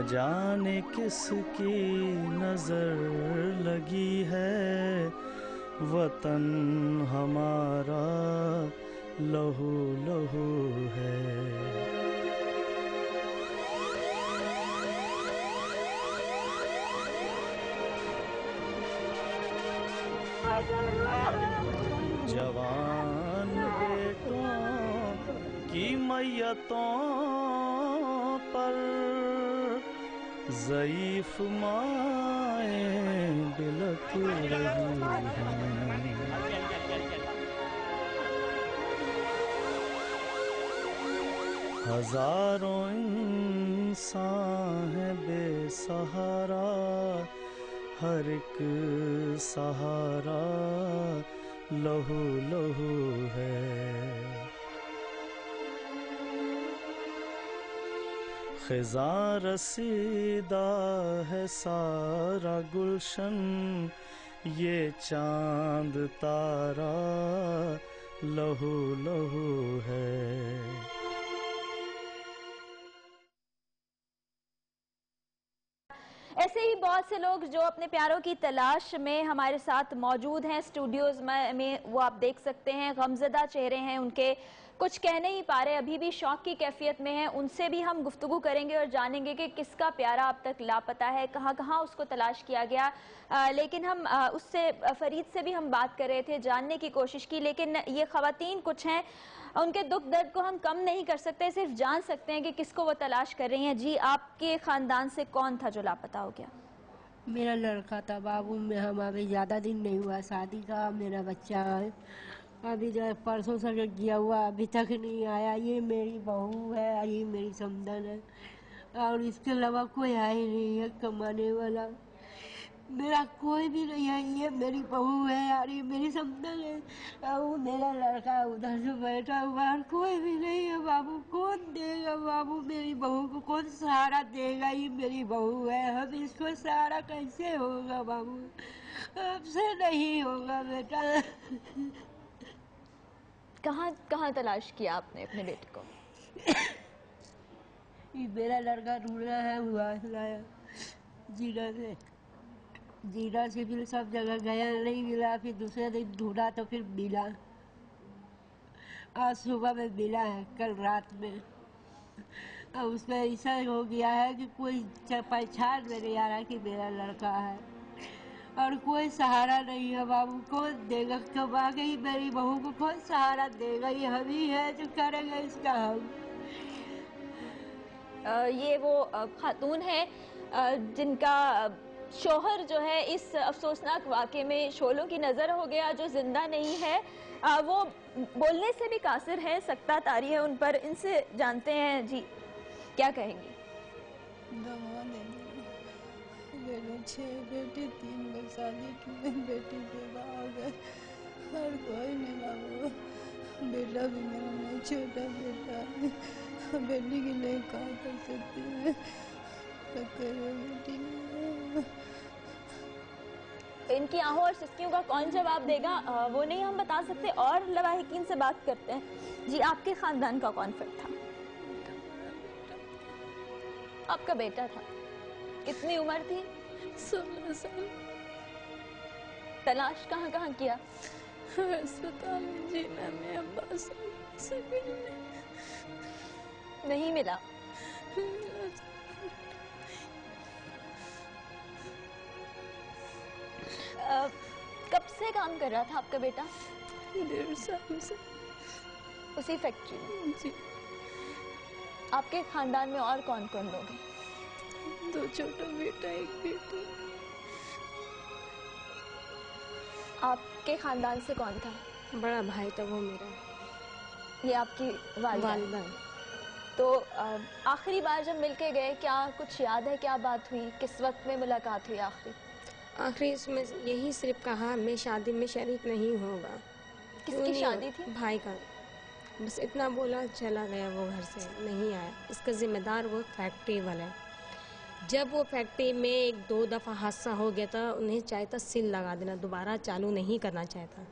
जाने किसकी नजर लगी है, वतन हमारा लहू लहू है। जवान बेटों की मैयतों पर ज़ईफ़ माएं बिलख रही हैं। हजारों इंसान हैं बेसहारा, हर एक सहारा लहू लहू है। ख़िज़ां रसीदा है सारा गुलशन, ये चांद तारा लहू लहू है। ऐसे ही बहुत से लोग जो अपने प्यारों की तलाश में हमारे साथ मौजूद हैं स्टूडियोज में, वो आप देख सकते हैं। गमज़दा चेहरे हैं उनके, कुछ कह नहीं पा रहे, अभी भी शौक की कैफियत में हैं। उनसे भी हम गुफ्तगू करेंगे और जानेंगे कि किसका प्यारा अब तक लापता है, कहाँ कहाँ उसको तलाश किया गया। लेकिन हम उससे फरीद से भी हम बात कर रहे थे, जानने की कोशिश की, लेकिन ये ख़वातीन कुछ हैं, उनके दुख दर्द को हम कम नहीं कर सकते, सिर्फ जान सकते हैं कि किसको वो तलाश कर रही हैं। जी, आपके ख़ानदान से कौन था जो लापता हो गया? मेरा लड़का था बाबू, में हमारे ज़्यादा दिन नहीं हुआ शादी का, मेरा बच्चा है अभी जो परसों से गया हुआ अभी तक नहीं आया। ये मेरी बहू है और ये मेरी समधन है, और इसके अलावा कोई है ही नहीं है कमाने वाला। मेरा कोई भी नहीं है, ये मेरी बहू है और ये मेरी समधन है, और वो मेरा लड़का उधर से बैठा हुआ और कोई भी नहीं है। बाबू कौन देगा, बाबू मेरी बहू को कौन सहारा देगा? ये मेरी बहू है, हम इसको सहारा कैसे होगा बाबू? हमसे नहीं होगा बेटा। कहाँ कहाँ तलाश किया आपने अपने बेटे को? ये मेरा लड़का ढूंढना है, हुआ लाया जीरा से, जीरा से फिर सब जगह गया, नहीं मिला, फिर दूसरे दिन ढूंढा तो फिर मिला। आज सुबह में मिला है, कल रात में। अब उसमें ऐसा हो गया है कि कोई पहचान में नहीं आ रहा कि मेरा लड़का है, और कोई सहारा नहीं है बाबू। कौन देगा? कमा गई मेरी बहू को कौन सहारा देगा? ये हम ही है जो करेंगे इसका हम। ये वो खातून है जिनका शोहर जो है इस अफसोसनाक वाक़े में शोलों की नज़र हो गया, जो जिंदा नहीं है। वो बोलने से भी कासिर है, सख्ता तारी है उन पर। इनसे जानते हैं जी क्या कहेंगी। मैंने 6 बेटे, 3 में शादी की, बेटी पैदा हो गए और कोई नहीं बाबू। बेटा भी मेरा नहीं, छोटा बेटा है, बेटी के लिए क्या कर सकती है? बेटी इनकी आहों और सिस्कियों का कौन जवाब देगा, वो नहीं हम बता सकते। और लवाहिकीन से बात करते हैं। जी, आपके खानदान का कौन फर्द था? आपका बेटा था। कितनी उम्र थी? 16 साल। तलाश कहाँ कहाँ किया? अस्पताल में, जीना में, अब्बास सभी में नहीं मिला। कब से काम कर रहा था आपका बेटा? 1.5 साल से उसी फैक्ट्री में? जी। आपके खानदान में और कौन कौन लोग हैं? 2 छोटा बेटा, 1 बेटी। आपके खानदान से कौन था? बड़ा भाई था वो मेरा। ये आपकी वालिदा है। तो आखिरी बार जब मिलके गए, क्या कुछ याद है? क्या बात हुई? किस वक्त में मुलाकात हुई आखिरी? आखिरी इसमें यही सिर्फ कहा मैं शादी में शरीक नहीं होगा। किसकी शादी थी? भाई का। बस इतना बोला, चला गया वो, घर से नहीं आया। इसका जिम्मेदार वो फैक्ट्री वाला है। जब वो फैक्ट्री में 1-2 दफ़ा हादसा हो गया था, उन्हें चाहता सील लगा देना, दोबारा चालू नहीं करना चाहता।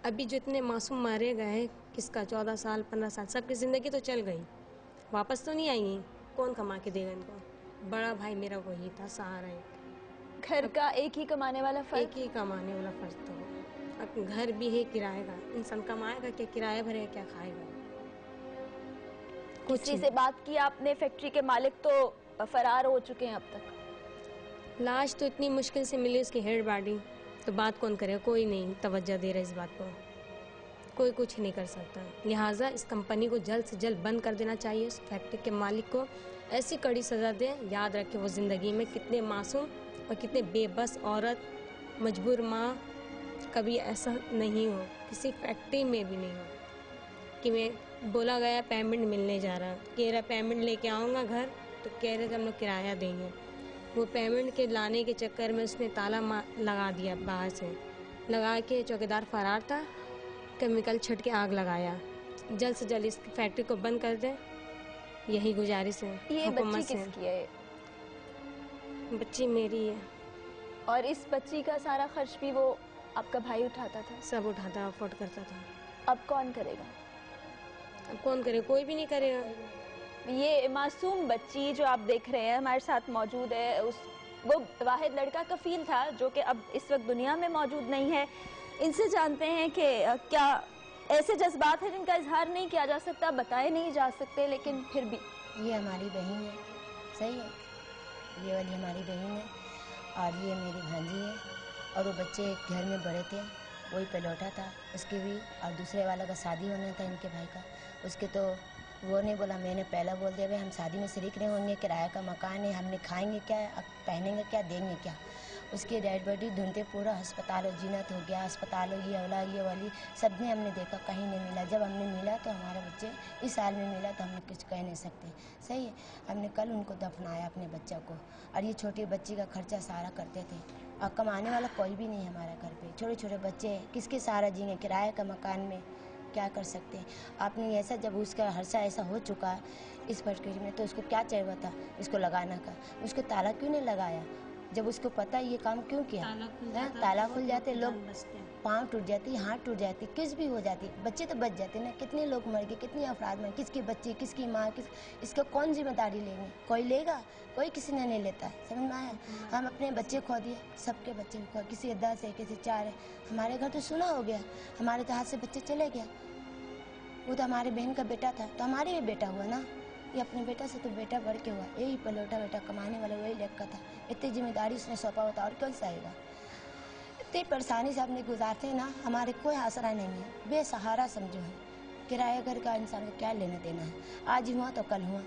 अभी जो इतने मासूम मारे गए, किसका 14 साल 15 साल, सबकी ज़िंदगी तो चल गई, वापस तो नहीं आएंगी। कौन कमा के देगा इनको? बड़ा भाई मेरा वही था सहारा। एक घर का एक ही कमाने वाला एक फर्क। ही कमाने वाला फर्ज तो अब घर भी है किराए का, इंसान कमाएगा क्या, किराया भरेगा क्या, खाएगा कुछ किसी से बात की आपने? फैक्ट्री के मालिक तो फरार हो चुके हैं अब तक। लाश तो इतनी मुश्किल से मिली, उसकी हेड बॉडी, तो बात कौन करेगा? कोई नहीं तवज्जो दे रहा इस बात को, कोई कुछ नहीं कर सकता। लिहाजा इस कंपनी को जल्द से जल्द बंद कर देना चाहिए। उस फैक्ट्री के मालिक को ऐसी कड़ी सज़ा दें, याद रखें वो ज़िंदगी में कितने मासूम और कितने बेबस औरत, मजबूर माँ, कभी ऐसा नहीं हो, किसी फैक्ट्री में भी नहीं हो कि मैं बोला गया पेमेंट मिलने जा रहा, कह रहा पेमेंट लेके आऊँगा घर, तो कह रहे थे हम लोग किराया देंगे। वो पेमेंट के लाने के चक्कर में उसने ताला लगा दिया, बाहर से लगा के चौकीदार फरार था, केमिकल छिड़क के आग लगाया। जल्द से जल्द इस फैक्ट्री को बंद कर दें, यही गुजारिश है ये हुकूमत बच्ची से। किसकी है? बच्ची मेरी है, और इस बच्ची का सारा खर्च भी वो आपका भाई उठाता था? सब उठाता, अफोर्ड करता था। अब कौन करेगा? अब कौन करे? कोई भी नहीं करेगा। ये मासूम बच्ची जो आप देख रहे हैं हमारे साथ मौजूद है, वो वाहिद लड़का कफील था जो कि अब इस वक्त दुनिया में मौजूद नहीं है। इनसे जानते हैं कि क्या ऐसे जज्बात हैं जिनका इजहार नहीं किया जा सकता, बताए नहीं जा सकते, लेकिन फिर भी। ये हमारी बहन है, सही है, ये वाली हमारी बहन है और ये मेरी भांजी है। और वो बच्चे एक घर में बड़े थे, वही पे लौटा था, उसके भी और दूसरे वाला का शादी होना था इनके भाई का, उसके तो वो नहीं बोला, मैंने पहला बोल दिया भाई हम शादी में शरीक नहीं होंगे, किराए का मकान है, हमने खाएंगे क्या, पहनेंगे क्या, देंगे क्या। उसकी डेड बॉडी ढूंढते पूरा अस्पताल और जीनत हो गया, अस्पताल हो, ये वाला ये वाली सब में हमने देखा, कहीं नहीं मिला। जब हमने मिला तो हमारे बच्चे इस साल में मिला, तो हमने कुछ कह नहीं सकते, सही है। हमने कल उनको दफनाया अपने बच्चा को, और ये छोटी बच्ची का खर्चा सारा करते थे, और कमाने वाला कोई भी नहीं है हमारे घर पे, छोटे छोटे बच्चे हैं, किसके सहारा जिएंगे, किराए का मकान में क्या कर सकते हैं। आपने ऐसा जब उसका हर्षा ऐसा हो चुका है इस फैक्ट्री में, तो उसको क्या चाहिए था इसको लगाना का, उसको ताला क्यों नहीं लगाया? जब उसको पता ये काम क्यों किया? ताला खुल जाते, लोग पाँव टूट जाती, हाथ टूट जाती, किस भी हो जाती, बच्चे तो बच जाते ना। कितने लोग मर गए, कितने अफराद मर, किसके बच्चे, किसकी माँ, इसका कौन जिम्मेदारी लेंगे? कोई लेगा? कोई किसी ने नहीं लेता है, समझ में आया। हम अपने बच्चे खो दिए, सबके बच्चे खो, किसी 10 है, किसी 4 है। हमारे घर तो सुना हो गया, हमारे तो हाथ से बच्चे चले गया। वो तो हमारे बहन का बेटा था, तो हमारे भी बेटा हुआ ना, ये अपने बेटा से तो बेटा बढ़ के हुआ। यही पलौटा बेटा कमाने वाला वही लड़का था, इतनी जिम्मेदारी उसने सौंपा होता और कौन सा आएगा। इतनी परेशानी से अपने गुजारते हैं ना, हमारे कोई आसरा नहीं है, बेसहारा समझो है। किराए घर का इंसान को क्या लेना देना है, आज हुआ तो कल हुआ।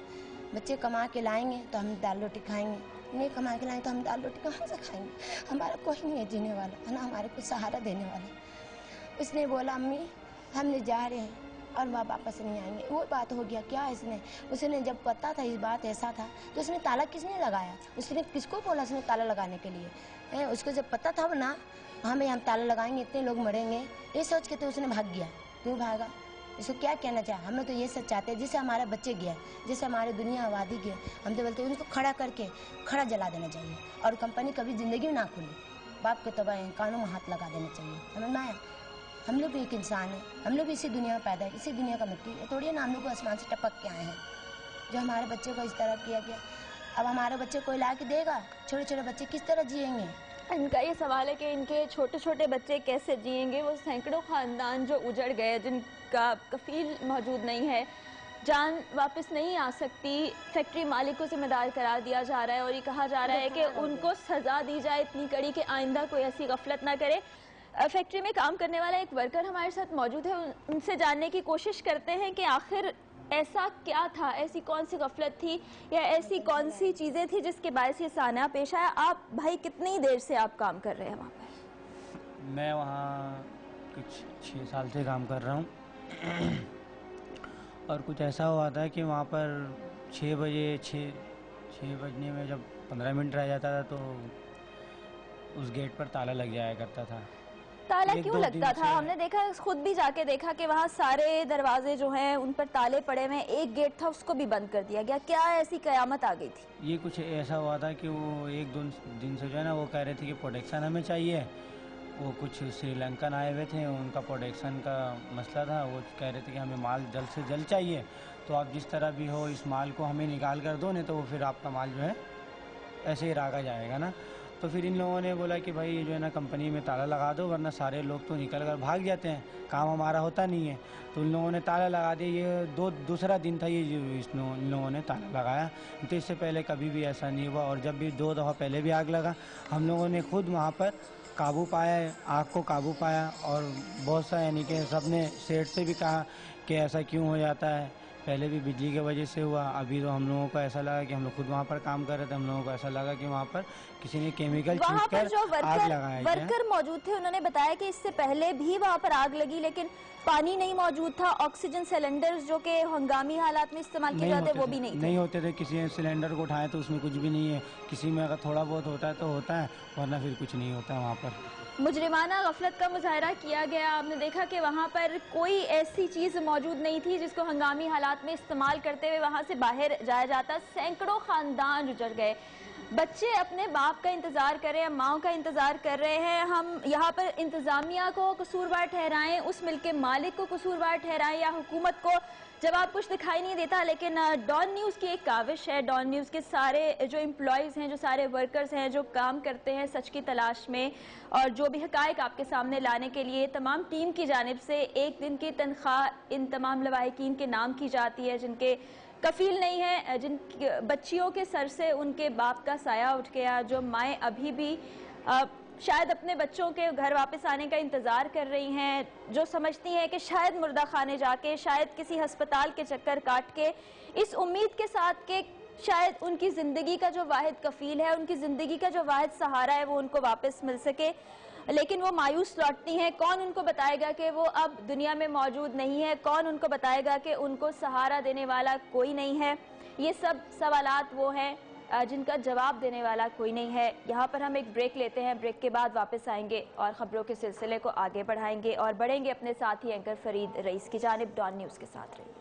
बच्चे कमा के लाएंगे तो हम दाल रोटी खाएंगे, नहीं कमा के लाएंगे तो हम दाल रोटी कहाँ से खाएंगे। हमारा कोई नहीं है जीने वाला, है ना, हमारे को सहारा देने वाला। उसने बोला अम्मी हमने जा रहे हैं और वह वापस नहीं आएंगे, वो बात हो गया क्या इसने। उसने जब पता था इस बात ऐसा था तो उसने ताला किसने लगाया, उसने किसको बोला उसने ताला लगाने के लिए? उसको जब पता था ना हमें हम ताला लगाएंगे इतने लोग मरेंगे, ये सोच के तो उसने भाग गया। क्यों भागा? इसको क्या कहना चाहे? हम तो ये सच चाहते हैं जैसे हमारे बच्चे गया, जैसे हमारी दुनिया आबादी गया, हम तो बोलते हैं उनको खड़ा करके खड़ा जला देना चाहिए, और कंपनी कभी ज़िंदगी में ना खुले, बाप के तबाह कानों में हाथ लगा देना चाहिए, समझ में आया। हम लोग भी एक इंसान है, हम लोग भी इसी दुनिया में पैदा है, इसी दुनिया का मिट्टी है, थोड़ी ना हम लोग को आसमान से टपक के आए हैं। जो हमारे बच्चे को इस तरह किया गया, अब हमारे बच्चे कोई ला के देगा? छोटे छोटे बच्चे किस तरह जिएंगे? इनका ये सवाल है कि इनके छोटे छोटे बच्चे कैसे जिएंगे। वो सैकड़ों खानदान जो उजड़ गए, जिनका कफील मौजूद नहीं है, जान वापस नहीं आ सकती, फैक्ट्री मालिक को जिम्मेदार करार दिया जा रहा है और ये कहा जा रहा है कि उनको सज़ा दी जाए इतनी कड़ी कि आइंदा कोई ऐसी गफलत ना करे। फैक्ट्री में काम करने वाला एक वर्कर हमारे साथ मौजूद है, उनसे जानने की कोशिश करते हैं कि आखिर ऐसा क्या था, ऐसी कौन सी गफलत थी या ऐसी कौन सी चीज़ें थी जिसके बायस ये साना पेश आया। आप भाई कितनी देर से आप काम कर रहे हैं वहाँ पर? मैं वहाँ कुछ 6 साल से काम कर रहा हूँ और कुछ ऐसा हुआ था कि वहाँ पर 6 बजने में जब 15 मिनट रह जाता था तो उस गेट पर ताला लग जाया करता था। ताला क्यों लगता था? हमने देखा, खुद भी जाके देखा कि वहाँ सारे दरवाजे जो हैं उन पर ताले पड़े हुए हैं, एक गेट था उसको भी बंद कर दिया गया। क्या ऐसी कयामत आ गई थी? ये कुछ ऐसा हुआ था कि वो 1-2 दिन से जो है ना वो कह रहे थे कि प्रोटेक्शन हमें चाहिए। वो कुछ श्रीलंकन आए हुए थे, उनका प्रोटेक्शन का मसला था, वो कह रहे थे कि हमें माल जल्द से जल्द चाहिए, तो आप जिस तरह भी हो इस माल को हमें निकाल कर दो, नहीं तो वो फिर आपका माल जो है ऐसे ही रागा जाएगा ना। तो फिर इन लोगों ने बोला कि भाई जो है ना कंपनी में ताला लगा दो, वरना सारे लोग तो निकल कर भाग जाते हैं, काम हमारा होता नहीं है। तो इन लोगों ने ताला लगा दिया। ये दूसरा दिन था ये इन लोगों ने ताला लगाया। तो इससे पहले कभी भी ऐसा नहीं हुआ, और जब भी 2 दफ़ा पहले भी आग लगा, हम लोगों ने खुद वहाँ पर काबू पाया, आग को काबू पाया। और बहुत सा यानी कि सब ने सेठ से भी कहा कि ऐसा क्यों हो जाता है, पहले भी बिजली की वजह से हुआ। अभी तो हम लोगों को ऐसा लगा कि हम लोग खुद वहाँ पर काम कर रहे थे, हम लोगों को ऐसा लगा कि वहाँ पर किसी ने केमिकल वहाँ छींट पर जो कर आग लगाया। वर्कर मौजूद थे उन्होंने बताया कि इससे पहले भी वहाँ पर आग लगी, लेकिन पानी नहीं मौजूद था। ऑक्सीजन सिलेंडर्स जो कि हंगामी हालात में इस्तेमाल किए जाते वो भी नहीं होते थे। किसी ने सिलेंडर को उठाए तो उसमें कुछ भी नहीं है, किसी में अगर थोड़ा बहुत होता है तो होता है, वरना फिर कुछ नहीं होता है वहाँ पर। मुजरिमाना गफलत का मुजाहरा किया गया। आपने देखा कि वहाँ पर कोई ऐसी चीज़ मौजूद नहीं थी जिसको हंगामी हालात में इस्तेमाल करते हुए वहाँ से बाहर जाया जाता। सैकड़ों खानदान उजड़ गए। बच्चे अपने बाप का इंतज़ार कर रहे हैं, माओ का इंतज़ार कर रहे हैं। हम यहाँ पर इंतज़ामिया को कसूरवार ठहराएं, उस मिल्क के मालिक को कसूरवार ठहराएं, या हुकूमत को, जब आप कुछ दिखाई नहीं देता। लेकिन डॉन न्यूज़ की एक काविश है, डॉन न्यूज़ के सारे जो एम्प्लॉयज़ हैं, जो सारे वर्कर्स हैं, जो काम करते हैं सच की तलाश में और जो भी हकायक आपके सामने लाने के लिए, तमाम टीम की जानिब से 1 दिन की तनख्वाह इन तमाम लवाहिकीन के नाम की जाती है जिनके कफील नहीं है, जिन बच्चियों के सर से उनके बाप का साया उठ गया, जो माएँ अभी भी शायद अपने बच्चों के घर वापस आने का इंतज़ार कर रही हैं, जो समझती हैं कि शायद मुर्दा खाने जाके, शायद किसी हस्पताल के चक्कर काट के, इस उम्मीद के साथ कि शायद उनकी ज़िंदगी का जो वाहिद कफील है, उनकी ज़िंदगी का जो वाहिद सहारा है, वो उनको वापस मिल सके। लेकिन वो मायूस लौटती हैं। कौन उनको बताएगा कि वो अब दुनिया में मौजूद नहीं है? कौन उनको बताएगा कि उनको सहारा देने वाला कोई नहीं है? ये सब सवालात वो हैं जिनका जवाब देने वाला कोई नहीं है। यहाँ पर हम एक ब्रेक लेते हैं, ब्रेक के बाद वापस आएंगे और ख़बरों के सिलसिले को आगे बढ़ाएंगे और बढ़ेंगे अपने साथी एंकर फरीद रईस की जानिब। डॉन न्यूज़ के साथ रहिए।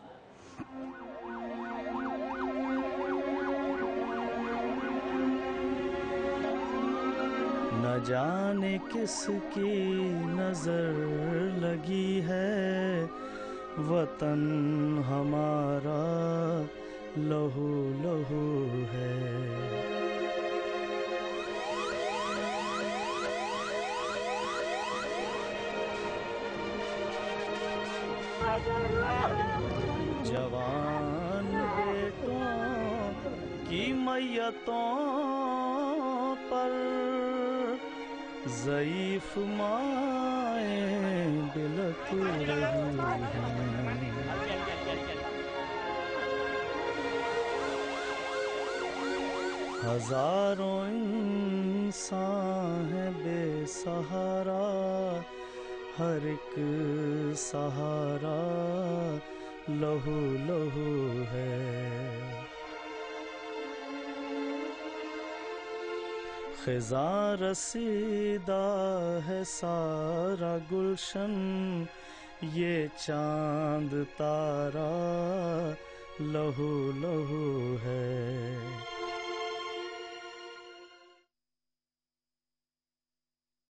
न जाने किसकी नजर लगी है, वतन हमारा लहू लहू है। जवान बेटों की मैयतों पर ज़ईफ़ माएँ बिलख रही हैं। हज़ारों इंसान हैं बेसहारा, हर एक सहारा लहू लहू है। ख़िज़ां रसीदा है सारा गुलशन, ये चांद तारा लहू लहू है।